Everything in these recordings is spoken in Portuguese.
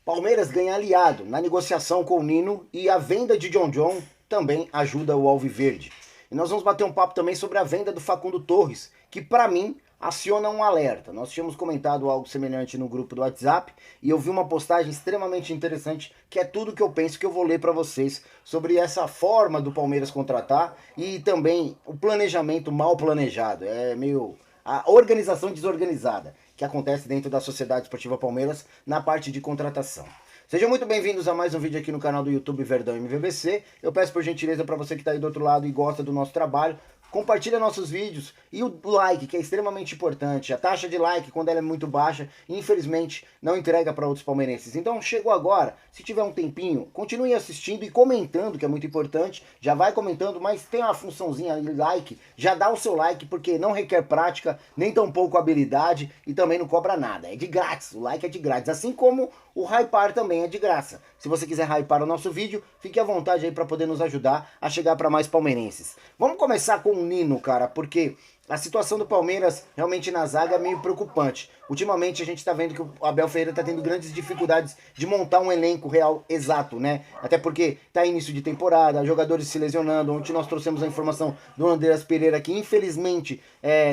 Palmeiras ganha aliado na negociação com o Nino e a venda de John John também ajuda o Alviverde. E nós vamos bater um papo também sobre a venda do Facundo Torres, que para mim aciona um alerta. Nós tínhamos comentado algo semelhante no grupo do WhatsApp e eu vi uma postagem extremamente interessante, que é tudo que eu penso, que eu vou ler para vocês sobre essa forma do Palmeiras contratar e também o planejamento mal planejado. É meio a organização desorganizada que acontece dentro da Sociedade Esportiva Palmeiras na parte de contratação. Sejam muito bem-vindos a mais um vídeo aqui no canal do YouTube Verdão MVBC. Eu peço por gentileza para você que está aí do outro lado e gosta do nosso trabalho, compartilha nossos vídeos e o like, que é extremamente importante. A taxa de like, quando ela é muito baixa, infelizmente não entrega para outros palmeirenses. Então chegou agora, se tiver um tempinho, continue assistindo e comentando, que é muito importante. Já vai comentando, mas tem uma funçãozinha ali, like, já dá o seu like, porque não requer prática, nem tampouco habilidade e também não cobra nada. É de grátis, o like é de grátis, assim como o hypar também é de graça. Se você quiser hypar o nosso vídeo, fique à vontade aí para poder nos ajudar a chegar para mais palmeirenses. Vamos começar com o Nino, cara, porque a situação do Palmeiras realmente na zaga é meio preocupante. Ultimamente a gente está vendo que o Abel Ferreira está tendo grandes dificuldades de montar um elenco real exato, né? Até porque tá início de temporada, jogadores se lesionando. Ontem nós trouxemos a informação do Andreas Pereira, que infelizmente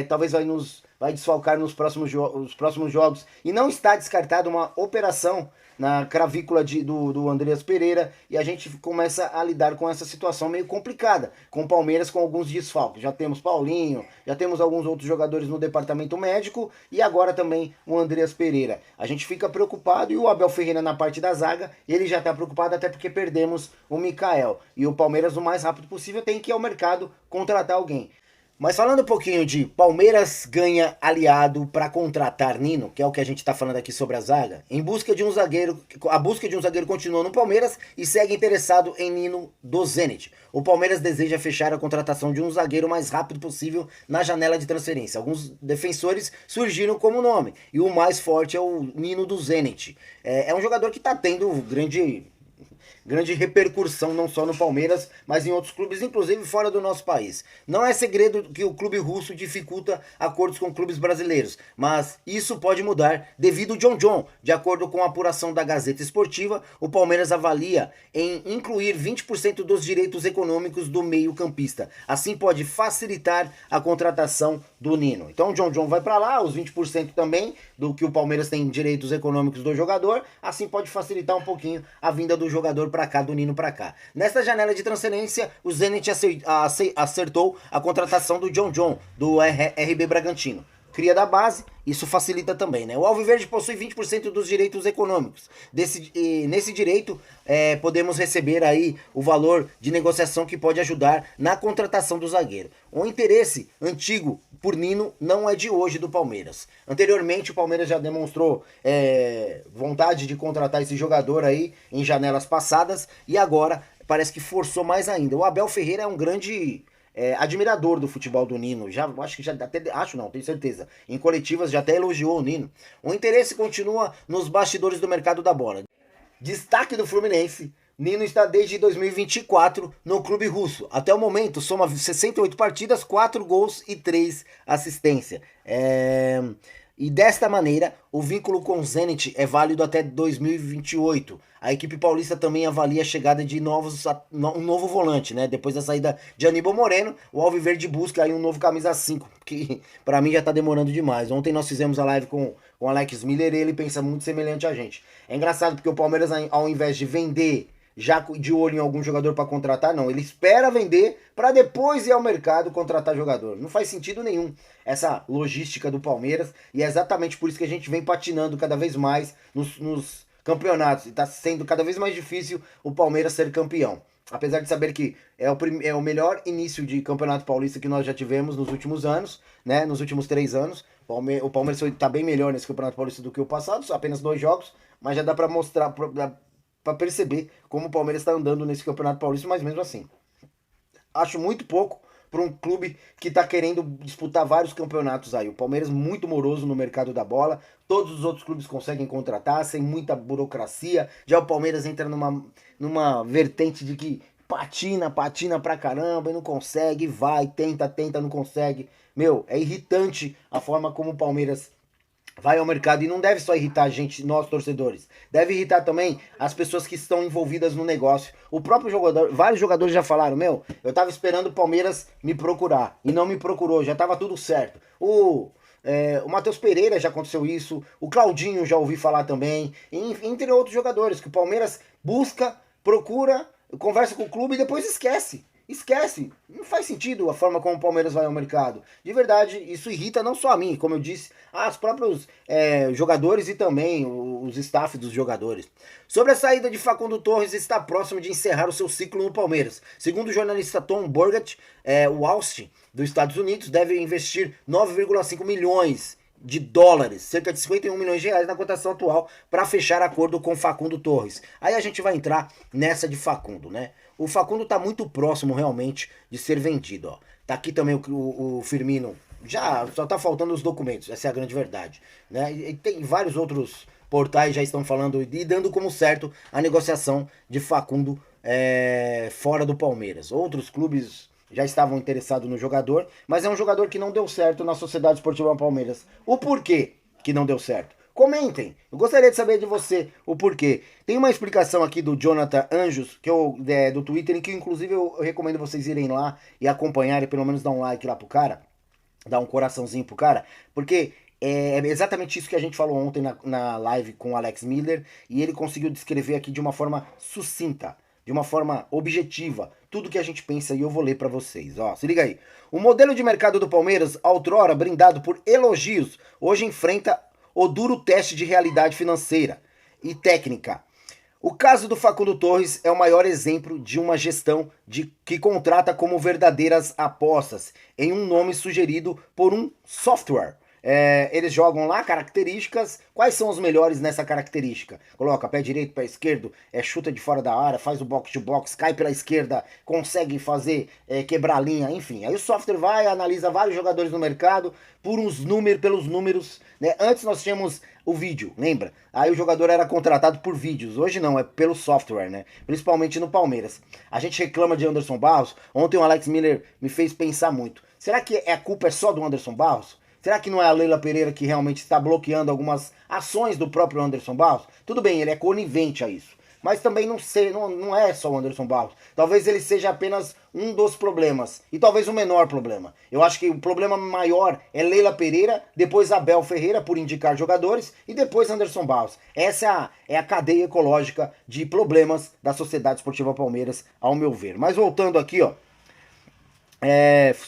talvez vai desfalcar nos próximos jogos. E não está descartada uma operação na cravícula do Andreas Pereira, e a gente começa a lidar com essa situação meio complicada, com o Palmeiras com alguns desfalques. Já temos Paulinho, já temos alguns outros jogadores no departamento médico, e agora também o Andreas Pereira. A gente fica preocupado, e o Abel Ferreira na parte da zaga, ele já está preocupado até porque perdemos o Mikael. E o Palmeiras, o mais rápido possível, tem que ir ao mercado contratar alguém. Mas falando um pouquinho de Palmeiras ganha aliado para contratar Nino, que é o que a gente está falando aqui sobre a zaga, em busca de um zagueiro, a busca de um zagueiro continua no Palmeiras e segue interessado em Nino do Zenit. O Palmeiras deseja fechar a contratação de um zagueiro o mais rápido possível na janela de transferência. Alguns defensores surgiram como nome e o mais forte é o Nino do Zenit. É um jogador que está tendo grande repercussão não só no Palmeiras, mas em outros clubes, inclusive fora do nosso país. Não é segredo que o clube russo dificulta acordos com clubes brasileiros, mas isso pode mudar devido ao John John. De acordo com a apuração da Gazeta Esportiva, o Palmeiras avalia em incluir 20% dos direitos econômicos do meio-campista. Assim pode facilitar a contratação do Nino. Então o John John vai para lá, os 20% também do que o Palmeiras tem direitos econômicos do jogador, assim pode facilitar um pouquinho a vinda do jogador para cá, do Nino para cá. Nesta janela de transferência, o Zenit acertou a contratação do John John, do RB Bragantino. Cria da base, isso facilita também, né? O Alviverde possui 20% dos direitos econômicos. Nesse direito, podemos receber aí o valor de negociação que pode ajudar na contratação do zagueiro. O interesse antigo por Nino não é de hoje do Palmeiras. Anteriormente, o Palmeiras já demonstrou vontade de contratar esse jogador aí em janelas passadas e agora parece que forçou mais ainda. O Abel Ferreira é um grande admirador do futebol do Nino, tenho certeza, em coletivas já até elogiou o Nino. O interesse continua nos bastidores do mercado da bola. Destaque do Fluminense, Nino está desde 2024 no clube russo. Até o momento soma 68 partidas, 4 gols e 3 assistências. E desta maneira, o vínculo com o Zenit é válido até 2028. A equipe paulista também avalia a chegada de um novo volante, né? Depois da saída de Aníbal Moreno, o Alviverde busca aí um novo camisa 5, que para mim já tá demorando demais. Ontem nós fizemos a live com o Alex Miller e ele pensa muito semelhante a gente. É engraçado porque o Palmeiras, ao invés de vender já de olho em algum jogador para contratar, não. Ele espera vender para depois ir ao mercado contratar jogador. Não faz sentido nenhum essa logística do Palmeiras e é exatamente por isso que a gente vem patinando cada vez mais nos campeonatos. E está sendo cada vez mais difícil o Palmeiras ser campeão. Apesar de saber que é o melhor início de campeonato paulista que nós já tivemos nos últimos anos, né? Nos últimos 3 anos. O Palmeiras está bem melhor nesse campeonato paulista do que o passado, só apenas 2 jogos, mas já dá para mostrar, para perceber como o Palmeiras está andando nesse Campeonato Paulista, mas mesmo assim, acho muito pouco para um clube que está querendo disputar vários campeonatos aí. O Palmeiras muito moroso no mercado da bola, todos os outros clubes conseguem contratar, sem muita burocracia. Já o Palmeiras entra numa vertente de que patina pra caramba e não consegue, vai, tenta, não consegue. Meu, é irritante a forma como o Palmeiras vai ao mercado e não deve só irritar a gente, nós torcedores. Deve irritar também as pessoas que estão envolvidas no negócio. O próprio jogador, vários jogadores já falaram, eu tava esperando o Palmeiras me procurar e não me procurou, já tava tudo certo. O Matheus Pereira já aconteceu isso, o Claudinho já ouvi falar também, entre outros jogadores, que o Palmeiras busca, procura, conversa com o clube e depois esquece. Esquece, não faz sentido a forma como o Palmeiras vai ao mercado. De verdade, isso irrita não só a mim, como eu disse, os próprios jogadores e também os staff dos jogadores. Sobre a saída de Facundo Torres, está próximo de encerrar o seu ciclo no Palmeiras. Segundo o jornalista Tom Burgett, o Austin dos Estados Unidos deve investir 9,5 milhões de dólares, cerca de 51 milhões de reais na cotação atual, para fechar acordo com Facundo Torres. Aí a gente vai entrar nessa de Facundo, né? O Facundo tá muito próximo realmente de ser vendido, ó. Tá aqui também o Firmino, já só tá faltando os documentos, essa é a grande verdade, né? E tem vários outros portais já estão falando e dando como certo a negociação de Facundo fora do Palmeiras. Outros clubes já estavam interessados no jogador, mas é um jogador que não deu certo na Sociedade Esportiva Palmeiras. O porquê que não deu certo? Comentem, eu gostaria de saber de você o porquê. Tem uma explicação aqui do Jonathan Anjos, do Twitter, em que inclusive eu recomendo vocês irem lá e acompanharem, pelo menos dar um like lá pro cara, dar um coraçãozinho pro cara, porque é exatamente isso que a gente falou ontem na live com o Alex Miller, e ele conseguiu descrever aqui de uma forma sucinta, de uma forma objetiva, tudo que a gente pensa, e eu vou ler para vocês. Ó, se liga aí. O modelo de mercado do Palmeiras, outrora brindado por elogios, hoje enfrenta o duro teste de realidade financeira e técnica. O caso do Facundo Torres é o maior exemplo de uma gestão que contrata como verdadeiras apostas em um nome sugerido por um software. Eles jogam lá características. Quais são os melhores nessa característica? Coloca pé direito, pé esquerdo, chuta de fora da área, faz o box to box, cai pela esquerda, consegue fazer quebrar a linha, enfim. Aí o software vai, analisa vários jogadores no mercado pelos números, né? Antes nós tínhamos o vídeo, lembra? Aí o jogador era contratado por vídeos. Hoje não, é pelo software, né? Principalmente no Palmeiras. A gente reclama de Anderson Barros. Ontem o Alex Miller me fez pensar muito. Será que a culpa é só do Anderson Barros? Será que não é a Leila Pereira que realmente está bloqueando algumas ações do próprio Anderson Barros? Tudo bem, ele é conivente a isso. Mas também não é só o Anderson Barros. Talvez ele seja apenas um dos problemas. E talvez o menor problema. Eu acho que o problema maior é Leila Pereira, depois Abel Ferreira por indicar jogadores e depois Anderson Barros. Essa é a cadeia ecológica de problemas da Sociedade Esportiva Palmeiras, ao meu ver. Mas voltando aqui, ó.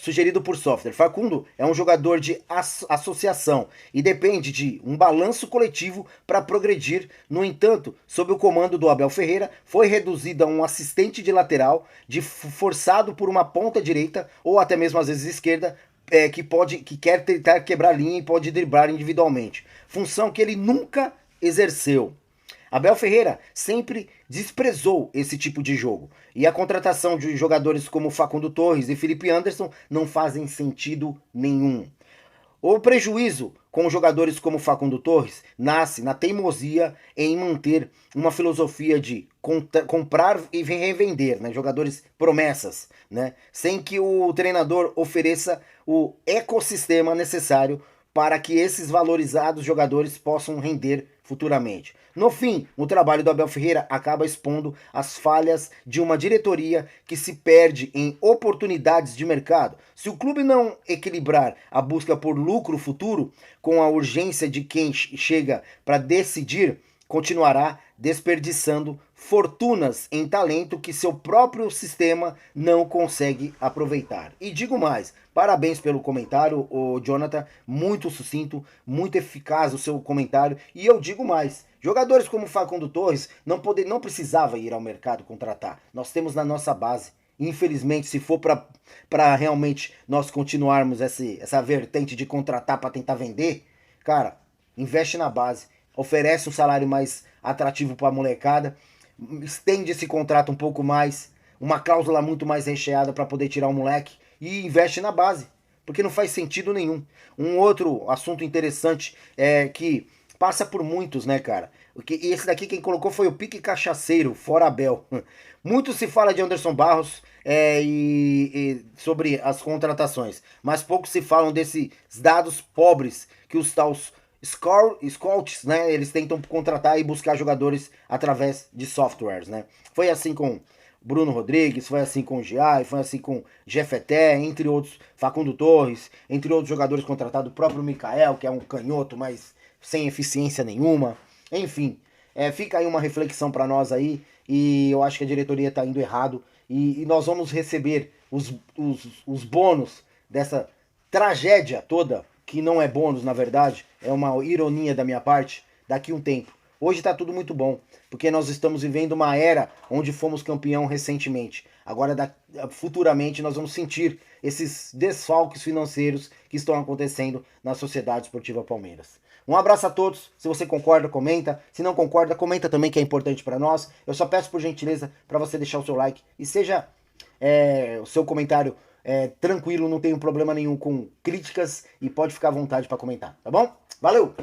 Sugerido por software. Facundo é um jogador de associação e depende de um balanço coletivo para progredir. No entanto, sob o comando do Abel Ferreira, foi reduzido a um assistente de lateral, forçado por uma ponta direita ou até mesmo às vezes esquerda, que quer tentar quebrar linha e pode driblar individualmente. Função que ele nunca exerceu. Abel Ferreira sempre desprezou esse tipo de jogo. E a contratação de jogadores como Facundo Torres e Felipe Anderson não fazem sentido nenhum. O prejuízo com jogadores como Facundo Torres nasce na teimosia em manter uma filosofia de comprar e revender, né? Jogadores promessas, né? Sem que o treinador ofereça o ecossistema necessário para que esses valorizados jogadores possam render futuramente. No fim, o trabalho do Abel Ferreira acaba expondo as falhas de uma diretoria que se perde em oportunidades de mercado. Se o clube não equilibrar a busca por lucro futuro com a urgência de quem chega para decidir, continuará desperdiçando fortunas em talento que seu próprio sistema não consegue aproveitar. E digo mais, parabéns pelo comentário, o Jonathan, muito sucinto, muito eficaz o seu comentário, e eu digo mais, jogadores como Facundo Torres não precisava ir ao mercado contratar, nós temos na nossa base. Infelizmente, se for para realmente nós continuarmos essa vertente de contratar para tentar vender, cara, investe na base, oferece um salário mais atrativo para a molecada, estende esse contrato um pouco mais, uma cláusula muito mais recheada para poder tirar o moleque e investe na base, porque não faz sentido nenhum. Um outro assunto interessante é que passa por muitos, né, cara? E esse daqui quem colocou foi o Pique Cachaceiro, fora Abel. Muito se fala de Anderson Barros e sobre as contratações, mas pouco se falam desses dados pobres que os scouts, né? Eles tentam contratar e buscar jogadores através de softwares, né? Foi assim com Bruno Rodrigues, foi assim com o Giai, foi assim com Jefeté, entre outros, Facundo Torres, entre outros jogadores contratados, o próprio Mikael, que é um canhoto, mas sem eficiência nenhuma. Enfim, fica aí uma reflexão para nós aí, e eu acho que a diretoria está indo errado, e nós vamos receber os bônus dessa tragédia toda, que não é bônus na verdade, é uma ironia da minha parte, daqui um tempo. Hoje está tudo muito bom, porque nós estamos vivendo uma era onde fomos campeão recentemente. Agora, futuramente, nós vamos sentir esses desfalques financeiros que estão acontecendo na Sociedade Esportiva Palmeiras. Um abraço a todos. Se você concorda, comenta. Se não concorda, comenta também, que é importante para nós. Eu só peço por gentileza para você deixar o seu like e seja o seu comentário tranquilo, não tenho problema nenhum com críticas e pode ficar à vontade para comentar, tá bom? Valeu!